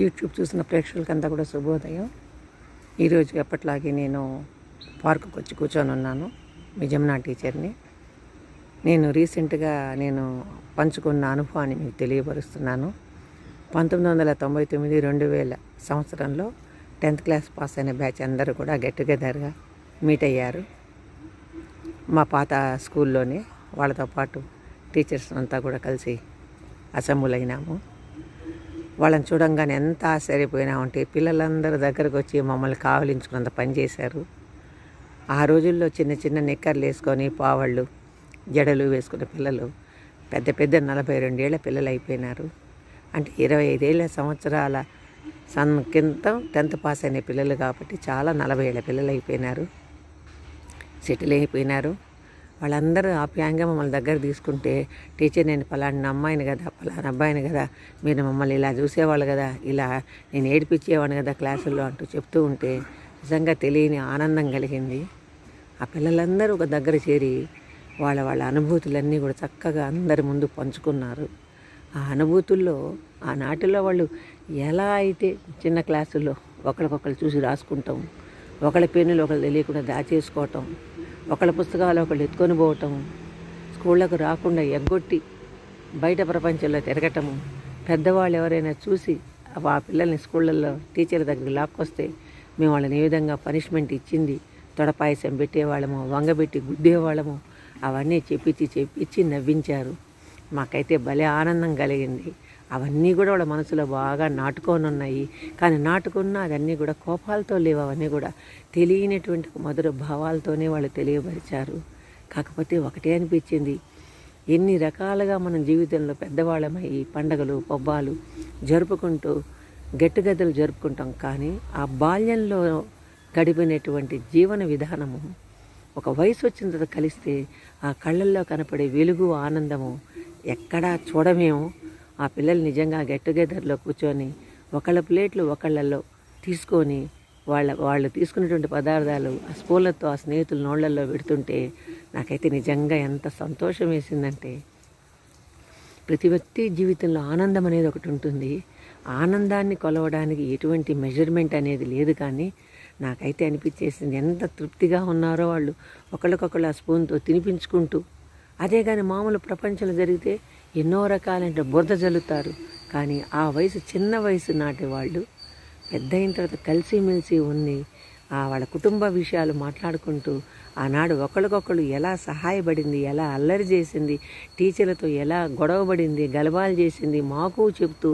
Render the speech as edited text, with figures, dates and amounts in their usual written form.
YouTube చూసిన ప్రేక్షకులకంతా కూడా శుభోదయం. ఈరోజు ఎప్పట్లాగే నేను పార్కుకి వచ్చి కూర్చొని ఉన్నాను. మీ జమునా టీచర్ని. నేను రీసెంట్గా పంచుకున్న అనుభవాన్ని మీకు తెలియపరుస్తున్నాను. 1999 2000 సంవత్సరంలో 10th క్లాస్ పాస్ అయిన బ్యాచ్ అందరూ కూడా గెట్ టుగెదర్గా మీట్ అయ్యారు. మా పాత స్కూల్లోనే వాళ్ళతో పాటు టీచర్స్ అంతా కూడా కలిసి అసెంబ్లీ అయినాము. వాళ్ళని చూడంగానే ఎంత ఆశ్చర్యపోయినామంటే పిల్లలందరూ దగ్గరకు వచ్చి మమ్మల్ని కావలించుకున్నంత పని చేశారు. ఆ రోజుల్లో చిన్న చిన్న నిక్కర్లు వేసుకొని పావళ్ళు జడలు వేసుకునే పిల్లలు పెద్ద పెద్ద 42 ఏళ్ల పిల్లలు అయిపోయినారు. అంటే 25 సంవత్సరాల కింద 10th పాస్ అయిన పిల్లలు కాబట్టి చాలా 40 ఏళ్ల పిల్లలు అయిపోయినారు, సెటిల్ అయిపోయినారు. వాళ్ళందరూ ఆప్యాయంగా మమ్మల్ని దగ్గర తీసుకుంటే, టీచర్ నేను పలానా అమ్మాయిని కదా, పలానా అబ్బాయిని కదా, మీరు మమ్మల్ని ఇలా చూసేవాళ్ళు కదా, ఇలా నేను ఏడిపించేవాడిని కదా క్లాసుల్లో అంటూ చెప్తూ ఉంటే నిజంగా తెలియని ఆనందం కలిగింది. ఆ పిల్లలందరూ ఒక దగ్గర చేరి వాళ్ళ అనుభూతులన్నీ కూడా చక్కగా అందరి ముందు పంచుకున్నారు. ఆ అనుభూతుల్లో ఆనాటిలో వాళ్ళు ఎలా అయితే చిన్న క్లాసుల్లో ఒకరికొకరు చూసి రాసుకుంటాం, ఒకళ్ళ పెన్నులు ఒకళ్ళు తెలియకుండా దాచేసుకోవటం, ఒకళ్ళ పుస్తకాలు ఒకళ్ళు ఎత్తుకొని పోవటం, స్కూళ్ళకు రాకుండా ఎగ్గొట్టి బయట ప్రపంచంలో తిరగటము, పెద్దవాళ్ళు ఎవరైనా చూసి ఆ పిల్లల్ని స్కూళ్ళల్లో టీచర్ దగ్గరికి లాక్కొస్తే మేము వాళ్ళని ఏ విధంగా పనిష్మెంట్ ఇచ్చింది, తొడపాయసం పెట్టేవాళ్ళము, వంగబెట్టి గుద్దేవాళ్ళము, అవన్నీ చెప్పించి నవ్వించారు. మాకైతే భలే ఆనందం కలిగింది. అవన్నీ కూడా వాళ్ళ మనసులో బాగా నాటుకొని ఉన్నాయి. కానీ నాటుకున్న అదన్నీ కూడా కోపాలతో లేవు, అవన్నీ కూడా తెలియనటువంటి మధుర భావాలతోనే వాళ్ళు తెలియపరిచారు. కాకపోతే ఒకటే అనిపించింది, ఎన్ని రకాలుగా మనం జీవితంలో పెద్దవాళ్ళమై పండగలు పబ్బాలు జరుపుకుంటూ గెట్టుగెదలు జరుపుకుంటాం. కానీ ఆ బాల్యంలో గడిపినటువంటి జీవన విధానము ఒక వయసు వచ్చిన తర్వాత కలిస్తే ఆ కళ్ళల్లో కనపడే వెలుగు ఆనందము ఎక్కడా చూడమేమో. ఆ పిల్లలు నిజంగా గెట్ టుగెదర్లో కూర్చొని ఒకళ్ళ ప్లేట్లు ఒకళ్ళల్లో తీసుకొని వాళ్ళు తీసుకున్నటువంటి పదార్థాలు ఆ స్పూన్లతో ఆ స్నేహితుల నోళ్లల్లో పెడుతుంటే నాకైతే నిజంగా ఎంత సంతోషం వేసిందంటే, ప్రతి వ్యక్తి జీవితంలో ఆనందం అనేది ఒకటి ఉంటుంది. ఆనందాన్ని కొలవడానికి ఎటువంటి మెజర్మెంట్ అనేది లేదు. కానీ నాకైతే అనిపించేసింది ఎంత తృప్తిగా ఉన్నారో వాళ్ళు ఒకళ్ళకొకళ్ళు ఆ స్పూన్తో తినిపించుకుంటూ. అదే కానీ మామూలు ప్రపంచంలో జరిగితే ఎన్నో రకాలైన బురద జల్లుతారు. కానీ ఆ వయసు చిన్న వయసు నాటి వాళ్ళు పెద్ద అయిన తర్వాత కలిసిమెలిసి ఉంది వాళ్ళ కుటుంబ విషయాలు మాట్లాడుకుంటూ ఆనాడు ఒకరికొకళ్ళు ఎలా సహాయపడింది, ఎలా అల్లరి చేసింది, టీచర్లతో ఎలా గొడవపడింది, గలబాలు చేసింది మాకు చెప్తూ